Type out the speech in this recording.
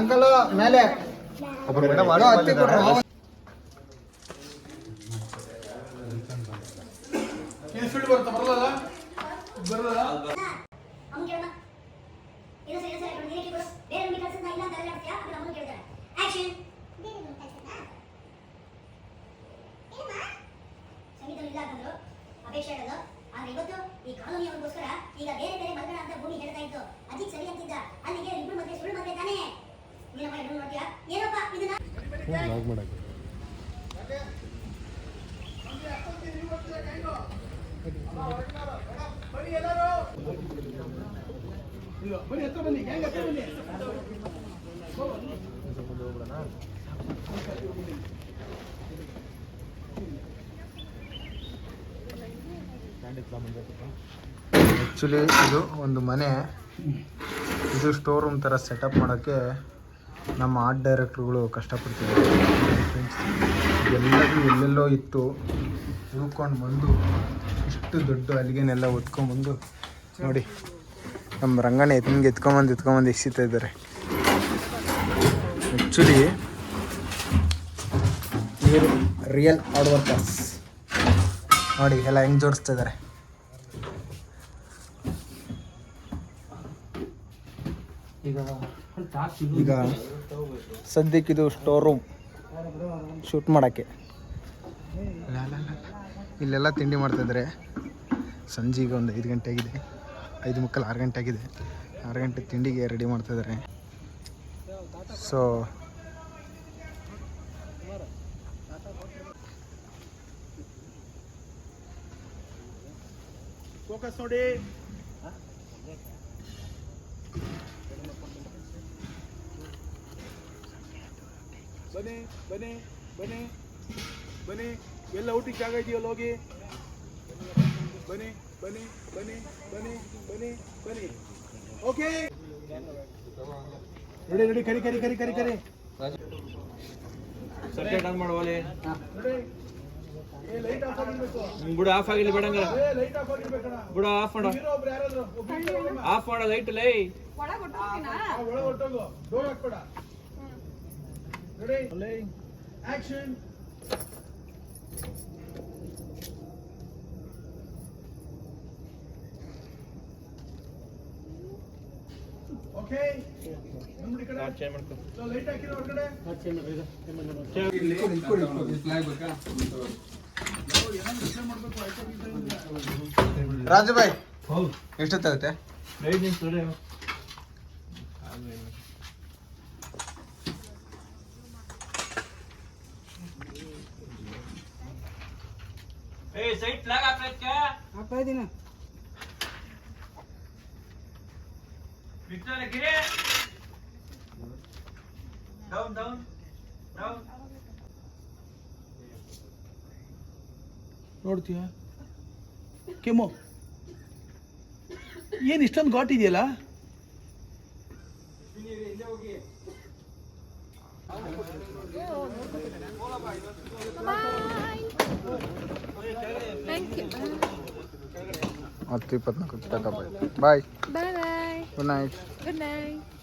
Uncle ಮೇಲೆ ಒಬ್ಬರು madam ಹತ್ತಿ ಕೊಡ್ರಿ. ಅಪೇಕ್ಷೆ ಇರೋದು ಆದ್ರೆ ಇವತ್ತು ಈ ಕಾಲೋನಿ ಅವರಿಗೋಸ್ಕರ ಈಗ ಬೇರೆ ಬೇರೆ ಮಲ್ಗಣ ಅಂತ ಭೂಮಿ ಹೇಳ್ತಾ ಇತ್ತು ಅಜಿತ್ ಸರಿ ಅಂತಿದ್ದ ಅಲ್ಲಿಗೆ ಇಬ್ರು ಮಧ್ಯೆ ಸುಳ್ಳು ಮಧ್ಯೆ ತಾನೇ ನೀನಪ್ಪ ಇಬ್ರು ನೋಡ್ತೀಯಾ ಏನಪ್ಪ ಇದನ್ನ ಆ್ಯಕ್ಚುಲಿ ಇದು ಒಂದು ಮನೆ, ಇದು ಸ್ಟೋರ್ ರೂಮ್ ಥರ ಸೆಟಪ್ ಮಾಡೋಕ್ಕೆ ನಮ್ಮ ಆರ್ಟ್ ಡೈರೆಕ್ಟ್ರುಗಳು ಕಷ್ಟಪಡ್ತಿದ್ದಾರೆ ಫ್ರೆಂಡ್ಸ್. ಎಲ್ಲದೂ ಎಲ್ಲೆಲ್ಲೋ ಇತ್ತು, ಹುಡ್ಕೊಂಡು ಬಂದು ಇಷ್ಟು ದೊಡ್ಡ ಅಲ್ಲಿಗೆನೆಲ್ಲ ಹೊತ್ಕೊಂಡ್ಬಂದು ನೋಡಿ ನಮ್ಮ ರಂಗಣ್ಣ ಹಿಂಗೆ ಎತ್ಕೊಂಬಂದು ಎಸಿತಾ ಇದ್ದಾರೆ. ಆ್ಯಕ್ಚುಲಿ ಇವರು ರಿಯಲ್ ಹಾರ್ಡ್ ವರ್ಕರ್ಸ್ ನೋಡಿ, ಎಲ್ಲ ಹೆಂಗೆ ಜೋಡಿಸ್ತಾ ಇದ್ದಾರೆ. ಈಗ ಸದ್ಯಕ್ಕಿದು ಸ್ಟೋರ್ ರೂಮ್ ಶೂಟ್ ಮಾಡೋಕ್ಕೆ. ಇಲ್ಲೆಲ್ಲ ತಿಂಡಿ ಮಾಡ್ತಾಯಿದ್ದಾರೆ. ಸಂಜೆ ಈಗ ಒಂದು 5 ಗಂಟೆ ಆಗಿದೆ, 5:45 6 ಗಂಟೆ ಆಗಿದೆ. 6 ಗಂಟೆ ತಿಂಡಿಗೆ ರೆಡಿ ಮಾಡ್ತಾಯಿದ್ದಾರೆ. ಸೊ ಫೋಕಸ್ ನೋಡಿ. ಬನ್ನಿ ಬನ್ನಿ ಬನ್ನಿ ಬನ್ನಿ, ಎಲ್ಲ ಊಟಕ್ಕೆ ಜಾಗ ಇದೆಯಲ್ಲ ಹೋಗಿ. ಬನ್ನಿ ಬನ್ನಿ ಬನ್ನಿ ಬನ್ನಿ ಬನ್ನಿ ಬನ್ನಿ. Okay ready ready. Curry curry curry curry curry. Circuit on ಮಾಡುವಲ್ಲಿ ಲೈಟ್ ಆಫ್ ಆಗಿರ್ಬೇಕು. ಬುಡ ಆಫ್ ಆಗಿಲ್ಲ ಬೇಡಂಗ ಲೈಟ್ ಆಫ್ ಆಗಿರ್ಬೇಕಣ್ಣ. ಬುಡ ಆಫ್ ಮಾಡು, ಆಫ್ ಮಾಡು ಲೈಟ್ ಲೈ ಒಳಗೆ ಹೊಟ್ಟೋಗು, ಡೋರ್ ಹಾಕ್ಬೇಡ. Ready action. ಓಕೆ ನೋಡಿ ಕಡೆ ಚೇಂಜ್ ಮಾಡ್ಕೊ. ಲೈಟ್ ಹಾಕಿರೋ ಹೊರಗಡೆ. ರಾಜು ಭಾಯ್ ಎಷ್ಟೊತ್ತಾಗುತ್ತೆ? 5 ನಿಮಿಷ ನೋಡಿ. ಏ ಸೈಡ್ ಫ್ಲಾಗ್ ಹಾಕಕ್ಕೆ ಹಾಕ್ತಾ ಇದ್ದೀನಿ. Victor Giri down down down. ನೋಡ್ತೀಯ ಕೆಮ್ಮು ಏನು ಇಷ್ಟೊಂದು ಘಾಟ್ ಇದೆಯಲ್ಲ? Thank you. 10-24 bye. Bye bye. Good night. Good night.